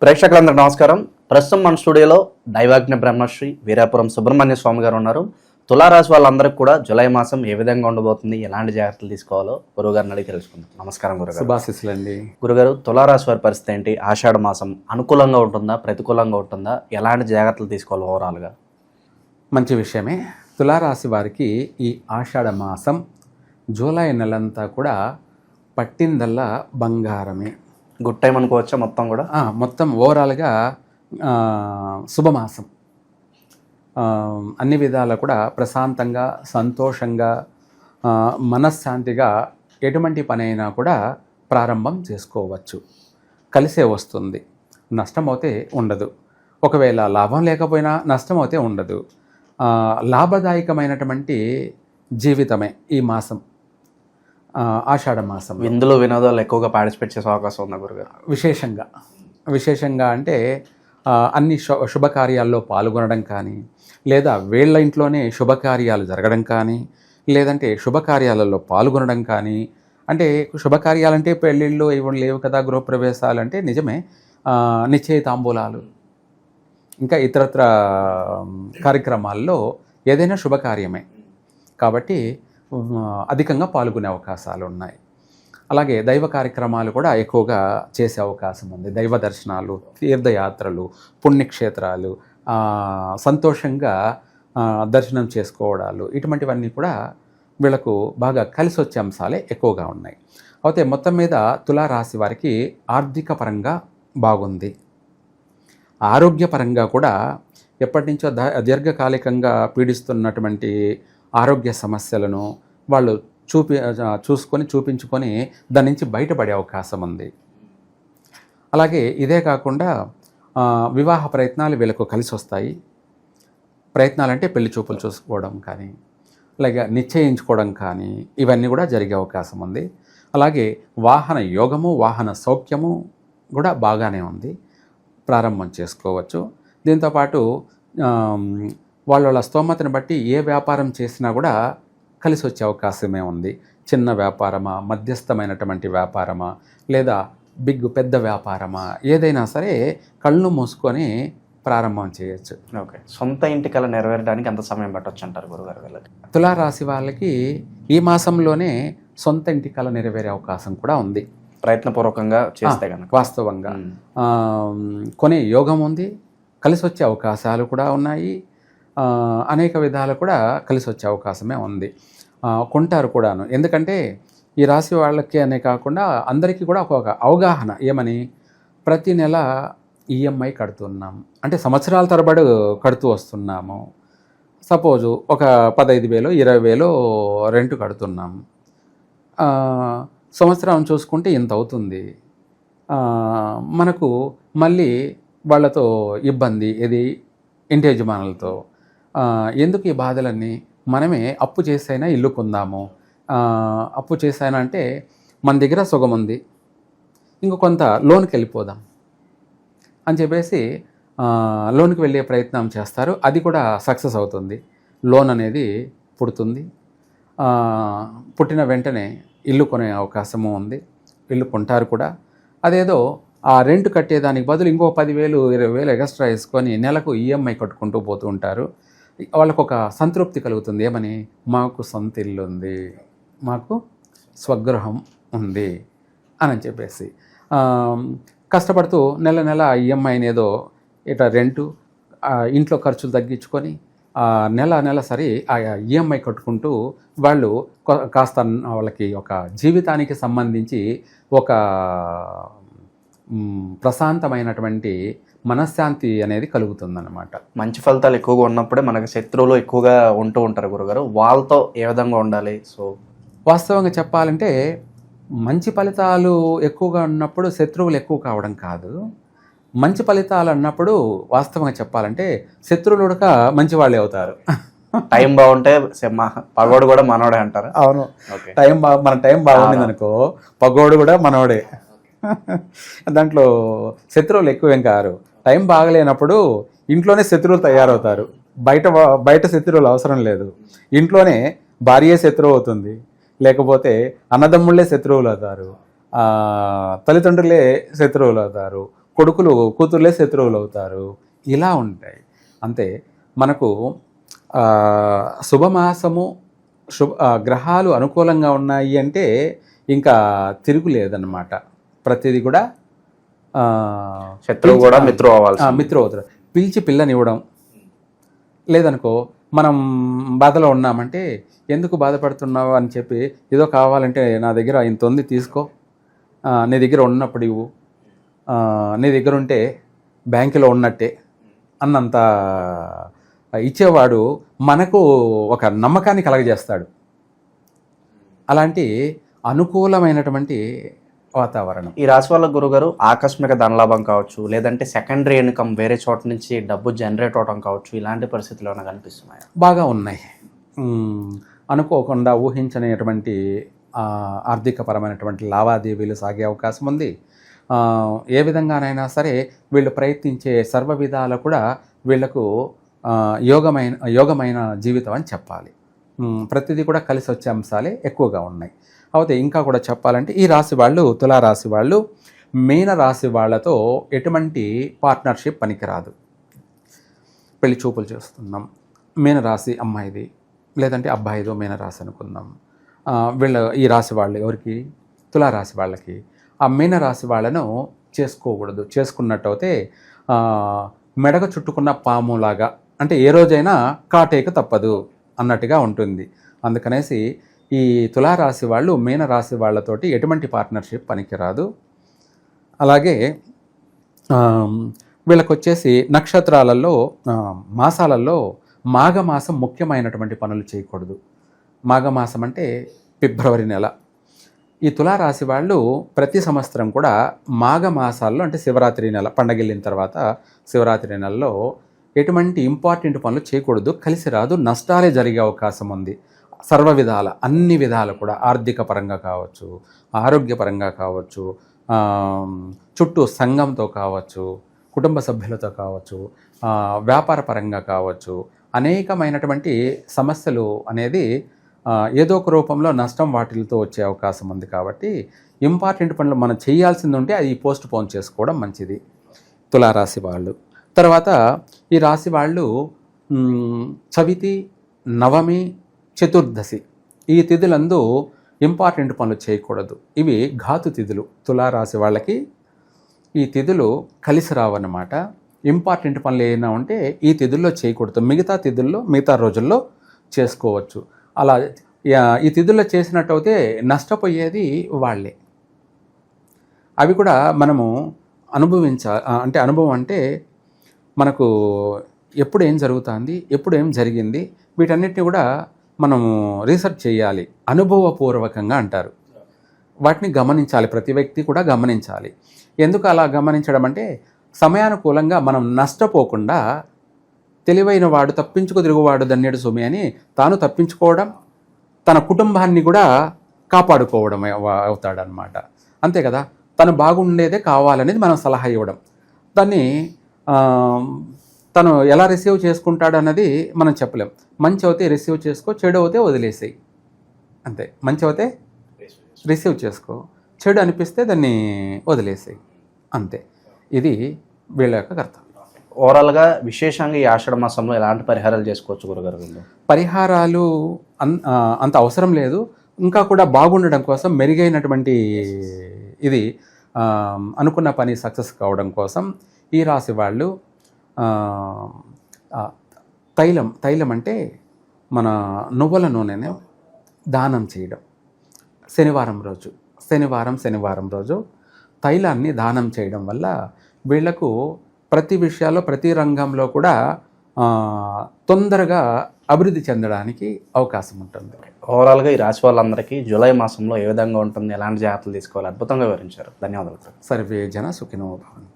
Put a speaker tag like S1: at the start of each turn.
S1: ప్రేక్షకులందరికీ నమస్కారం. ప్రస్తుతం మన స్టూడియోలో దైవాజ్ఞ బ్రహ్మశ్రీ వీరాపురం సుబ్రహ్మణ్య స్వామి గారు ఉన్నారు. తులారాశి వాళ్ళందరికీ కూడా జూలై మాసం ఏ విధంగా ఉండబోతుంది, ఎలాంటి జాగ్రత్తలు తీసుకోవాలో గురుగారిని అడిగి తెలుసుకుందాం. నమస్కారం గురుగారు.
S2: శుభాశీస్సులండి.
S1: గురుగారు, తులారాశి వారి పరిస్థితి ఏంటి? ఆషాఢ మాసం అనుకూలంగా ఉంటుందా, ప్రతికూలంగా ఉంటుందా? ఎలాంటి జాగ్రత్తలు తీసుకోవాలి ఓవరాల్గా?
S2: మంచి విషయమే. తులారాశి వారికి ఈ ఆషాఢ మాసం జూలై నెలంతా కూడా పట్టిందల్లా బంగారమే.
S1: గుడ్ టైం అనుకోవచ్చా మొత్తం కూడా?
S2: మొత్తం ఓవరాల్గా శుభమాసం. అన్ని విధాలా కూడా ప్రశాంతంగా, సంతోషంగా, మనశ్శాంతిగా ఎటువంటి పనైనా కూడా ప్రారంభం చేసుకోవచ్చు. కలిసే వస్తుంది. నష్టమవుతే ఉండదు. ఒకవేళ లాభం లేకపోయినా నష్టమవుతే ఉండదు. లాభదాయకమైనటువంటి జీవితమే ఈ మాసం, ఆషాఢ మాసం.
S1: విందులు వినోదాలు ఎక్కువగా పార్టిసిపేట్ చేసే అవకాశం ఉందా గురుగారు?
S2: విశేషంగా అంటే అన్ని శుభకార్యాల్లో పాల్గొనడం కానీ, లేదా వీళ్ళ ఇంట్లోనే శుభకార్యాలు జరగడం కానీ, లేదంటే శుభకార్యాలలో పాల్గొనడం కానీ. అంటే శుభకార్యాలంటే పెళ్ళిళ్ళు ఇవి లేవు కదా, గృహప్రవేశాలు అంటే నిజమే. నిశ్చయితాంబూలాలు, ఇంకా ఇతరత్ర కార్యక్రమాల్లో ఏదైనా శుభకార్యమే కాబట్టి అధికంగా పాల్గొనే అవకాశాలు ఉన్నాయి. అలాగే దైవ కార్యక్రమాలు కూడా ఎక్కువగా చేసే అవకాశం ఉంది. దైవ దర్శనాలు, తీర్థయాత్రలు, పుణ్యక్షేత్రాలు, సంతోషంగా దర్శనం చేసుకోవడాలు, ఇటువంటివన్నీ కూడా వీళ్ళకు బాగా కలిసి వచ్చే అంశాలే ఎక్కువగా ఉన్నాయి. అయితే మొత్తం మీద తులారాశి వారికి ఆర్థిక పరంగా బాగుంది. ఆరోగ్యపరంగా కూడా ఎప్పటి నుంచో దీర్ఘకాలికంగా పీడిస్తున్నటువంటి ఆరోగ్య సమస్యలను వాళ్ళు చూపించుకొని దాని నుంచి బయటపడే అవకాశం ఉంది. అలాగే ఇదే కాకుండా వివాహ ప్రయత్నాలు వీళ్ళకు కలిసి వస్తాయి. ప్రయత్నాలంటే పెళ్లి చూపులు చూసుకోవడం కానీ, అలాగే నిశ్చయించుకోవడం కానీ, ఇవన్నీ కూడా జరిగే అవకాశం ఉంది. అలాగే వాహన యోగము, వాహన సౌఖ్యము కూడా బాగానే ఉంది. ప్రారంభం చేసుకోవచ్చు. దీంతోపాటు వాళ్ళ స్తోమతను బట్టి ఏ వ్యాపారం చేసినా కూడా కలిసి వచ్చే అవకాశమే ఉంది. చిన్న వ్యాపారమా, మధ్యస్థమైనటువంటి వ్యాపారమా, లేదా పెద్ద వ్యాపారమా, ఏదైనా సరే కళ్ళు మూసుకొని ప్రారంభం చేయొచ్చు.
S1: ఓకే. సొంత ఇంటి కల నెరవేరడానికి ఎంత సమయం పట్టవచ్చు అంటారు గురుగారు వీళ్ళకి?
S2: తులారాశి వాళ్ళకి ఈ మాసంలోనే సొంత ఇంటి కల నెరవేరే అవకాశం కూడా ఉంది,
S1: ప్రయత్నపూర్వకంగా చేస్తే కనుక.
S2: వాస్తవంగా కొనే యోగం ఉంది. కలిసి వచ్చే అవకాశాలు కూడా ఉన్నాయి. అనేక విధాలు కూడా కలిసి వచ్చే అవకాశమే ఉంది. కొంటారు కూడాను. ఎందుకంటే ఈ రాశి వాళ్ళకి అనే కాకుండా అందరికీ కూడా ఒక అవగాహన ఏమని, ప్రతి నెల ఈఎంఐ కడుతున్నాం అంటే సంవత్సరాల తరబడి కడుతూ వస్తున్నాము. సపోజు ఒక 15,000 20,000 రెంట్ కడుతున్నాం. సంవత్సరం చూసుకుంటే ఇంత అవుతుంది. మనకు మళ్ళీ వాళ్ళతో ఇబ్బంది, ఇది ఇంటి యజమానులతో. ఎందుకు ఈ బాధలన్నీ? మనమే అప్పు చేసైనా ఇల్లు కొందాము. అప్పు చేసైనా అంటే మన దగ్గర సుగం ఉంది, ఇంకో కొంత లోన్కి వెళ్ళిపోదాం అని చెప్పేసి లోన్కి వెళ్ళే ప్రయత్నం చేస్తారు. అది కూడా సక్సెస్ అవుతుంది. లోన్ అనేది పుడుతుంది. పుట్టిన వెంటనే ఇల్లు కొనే అవకాశము ఉంది. ఇల్లు కొంటారు కూడా. అదేదో ఆ రెంట్ కట్టేదానికి బదులు ఇంకో 10,000 20,000 ఎక్స్ట్రా వేసుకొని నెలకు ఈఎంఐ కట్టుకుంటూ పోతూ ఉంటారు. వాళ్ళకు ఒక సంతృప్తి కలుగుతుంది. ఏమని, మాకు సొంత ఇల్లు ఉంది, మాకు స్వగృహం ఉంది అని చెప్పేసి కష్టపడుతూ నెల ఈఎంఐ ఏదో ఇట్లా రెంటు, ఇంట్లో ఖర్చులు తగ్గించుకొని నెల సరి ఆ ఈఎంఐ కట్టుకుంటూ వాళ్ళు కాస్త వాళ్ళకి ఒక జీవితానికి సంబంధించి ఒక ప్రశాంతమైనటువంటి మనశ్శాంతి అనేది కలుగుతుందన్నమాట.
S1: మంచి ఫలితాలు ఎక్కువగా ఉన్నప్పుడే మనకు శత్రువులు ఎక్కువగా ఉంటూ ఉంటారు గురుగారు. వాళ్ళతో ఏ విధంగా ఉండాలి? సో
S2: వాస్తవంగా చెప్పాలంటే మంచి ఫలితాలు ఎక్కువగా ఉన్నప్పుడు శత్రువులు ఎక్కువ కావడం కాదు. మంచి ఫలితాలు అన్నప్పుడు వాస్తవంగా చెప్పాలంటే శత్రువులు కూడా మంచి వాళ్ళే అవుతారు.
S1: టైం బాగుంటే పగోడు కూడా మనోడే అంటారు.
S2: అవును. మన టైం బాగుండింది అనుకో, పగోడు కూడా మనోడే. దాంట్లో శత్రువులు ఎక్కువేం కారు. టైం బాగలేనప్పుడు ఇంట్లోనే శత్రువులు తయారవుతారు. బయట శత్రువులు అవసరం లేదు. ఇంట్లోనే భార్యే శత్రువు అవుతుంది, లేకపోతే అన్నదమ్ముళ్ళే శత్రువులు అవుతారు, తల్లిదండ్రులే శత్రువులు అవుతారు, కూతుర్లే శత్రువులు అవుతారు. ఇలా ఉంటాయి. అంతే మనకు శుభమాసము గ్రహాలు అనుకూలంగా ఉన్నాయి అంటే ఇంకా తిరుగులేదన్నమాట. ప్రతిదీ కూడా
S1: శత్రువు కూడా మిత్రువు అవ్వాలి.
S2: మిత్రువు అవుతారు. పిలిచి పిల్లనివ్వడం, లేదనుకో మనం బాధలో ఉన్నామంటే ఎందుకు బాధపడుతున్నావు అని చెప్పి, ఏదో కావాలంటే నా దగ్గర ఇంత ఉంది తీసుకో, నీ దగ్గర ఉన్నప్పుడు ఇవ్వు, నీ దగ్గర ఉంటే బ్యాంకులో ఉన్నట్టే అన్నంత ఇచ్చేవాడు మనకు ఒక నమ్మకాన్ని కలగజేస్తాడు. అలాంటి అనుకూలమైనటువంటి వాతావరణం.
S1: ఈ రాశి వాళ్ళ గురుగారు ఆకస్మిక ధనలాభం కావచ్చు, లేదంటే సెకండరీ ఇన్కమ్ వేరే చోట నుంచి డబ్బు జనరేట్ అవడం కావచ్చు, ఇలాంటి పరిస్థితులు ఏమైనా కనిపిస్తున్నాయి?
S2: బాగా ఉన్నాయి. అనుకోకుండా ఊహించనేటువంటి ఆర్థికపరమైనటువంటి లావాదేవీలు సాగే అవకాశం ఉంది. ఏ విధంగానైనా సరే వీళ్ళు ప్రయత్నించే సర్వ విధాలు కూడా వీళ్లకు యోగమైన జీవితం అని చెప్పాలి. ప్రతిదీ కూడా కలిసి వచ్చే అంశాలే ఎక్కువగా ఉన్నాయి. అయితే ఇంకా కూడా చెప్పాలంటే ఈ రాశి వాళ్ళు, తులారాశి వాళ్ళు, మీన రాశి వాళ్ళతో ఎటువంటి పార్ట్నర్షిప్ పనికిరాదు. పెళ్లి చూపులు చేస్తున్నాం, మీనరాశి అమ్మాయిది లేదంటే అబ్బాయిదో మీనరాశి అనుకుందాం. ఈ రాశి వాళ్ళు ఎవరికి? తులారాశి వాళ్ళకి. ఆ మీనరాశి వాళ్ళను చేసుకోకూడదు. చేసుకున్నట్టయితే మెడకు చుట్టుకున్న పాములాగా, అంటే ఏ రోజైనా కాటేక తప్పదు అన్నట్టుగా ఉంటుంది. అందుకనేసి ఈ తులారాశి వాళ్ళు మీనరాశి వాళ్ళతోటి ఎటువంటి పార్ట్నర్షిప్ పనికిరాదు. అలాగే వీళ్ళకి వచ్చేసి నక్షత్రాలలో మాసాలలో మాఘమాసం ముఖ్యమైనటువంటి పనులు చేయకూడదు. మాఘమాసం అంటే ఫిబ్రవరి నెల. ఈ తులారాశి వాళ్ళు ప్రతి సంవత్సరం కూడా మాఘమాసాల్లో, అంటే శివరాత్రి నెల పండగెళ్ళిన తర్వాత శివరాత్రి నెలలో ఎటువంటి ఇంపార్టెంట్ పనులు చేయకూడదు. కలిసి రాదు, నష్టాలే జరిగే అవకాశం ఉంది. సర్వ విధాల, అన్ని విధాలు కూడా, ఆర్థిక పరంగా కావచ్చు, ఆరోగ్యపరంగా కావచ్చు, చుట్టూ సంఘంతో కావచ్చు, కుటుంబ సభ్యులతో కావచ్చు, వ్యాపార పరంగా కావచ్చు, అనేకమైనటువంటి సమస్యలు అనేది ఏదో ఒక రూపంలో నష్టం వాటిలతో వచ్చే అవకాశం ఉంది. కాబట్టి ఇంపార్టెంట్ పనులు మనం చేయాల్సింది ఉంటే అది పోస్ట్ పోన్ చేసుకోవడం మంచిది తులారాశి వాళ్ళు. తర్వాత ఈ రాశి వాళ్ళు చవితి, నవమి, చతుర్దశి ఈ తిథులందు ఇంపార్టెంట్ పనులు చేయకూడదు. ఇవి ఘాతు తిథులు. తులారాశి వాళ్ళకి ఈ తిథులు కలిసి రావన్నమాట. ఇంపార్టెంట్ పనులు ఏమైనా ఉంటే ఈ తిథుల్లో చేయకూడదు. మిగతా తిథుల్లో, మిగతా రోజుల్లో చేసుకోవచ్చు. అలా ఈ తిథుల్లో చేసినట్టయితే నష్టపోయేది వాళ్ళే. అవి కూడా మనము అంటే అనుభవం అంటే మనకు ఎప్పుడు ఏం జరుగుతుంది, ఎప్పుడు ఏం జరిగింది, వీటన్నిటిని కూడా మనము రీసెర్చ్ చేయాలి. అనుభవపూర్వకంగా అంటారు. వాటిని గమనించాలి, ప్రతి వ్యక్తి కూడా గమనించాలి. ఎందుకు అలా గమనించడం అంటే సమయానుకూలంగా మనం నష్టపోకుండా, తెలివైన వాడు తప్పించుకు తిరుగువాడు ధన్యుడు సుమి అని తాను తప్పించుకోవడం, తన కుటుంబాన్ని కూడా కాపాడుకోవడం అవుతాడనమాట. అంతే కదా, తను బాగుండేదే కావాలనేది మనం సలహా ఇవ్వడం. దాన్ని తను ఎలా రిసీవ్ చేసుకుంటాడు అన్నది మనం చెప్పలేం. మంచి అవుతే రిసీవ్ చేసుకో, చెడు అవుతే వదిలేసేయి. అంతే. మంచి అవుతే రిసీవ్ చేసుకో, చెడు అనిపిస్తే దాన్ని వదిలేసేయి. అంతే. ఇది వీళ్ళ యొక్క కర్తవ్యం.
S1: ఓవరాల్గా విశేషంగా ఈ ఆషాఢ మాసంలో ఎలాంటి పరిహారాలు చేసుకోవచ్చు గురుగారు?
S2: పరిహారాలు అంత అవసరం లేదు. ఇంకా కూడా బాగుండడం కోసం, మెరుగైనటువంటి ఇది అనుకున్న పని సక్సెస్ కావడం కోసం ఈ రాశి వాళ్ళు తైలం అంటే మన నువ్వుల నూనెను దానం చేయడం. శనివారం రోజు తైలాన్ని దానం చేయడం వల్ల వీళ్లకు ప్రతి విషయాల్లో, ప్రతి రంగంలో కూడా తొందరగా అభివృద్ధి చెందడానికి అవకాశం ఉంటుంది.
S1: ఓవరాల్గా ఈ రాశి వాళ్ళందరికీ జూలై మాసంలో ఏ విధంగా ఉంటుంది, ఎలాంటి జాగ్రత్తలు తీసుకోవాలి, అద్భుతంగా వివరించారు. ధన్యవాదాలు.
S2: సర్వే జన సుఖినో భవంతు.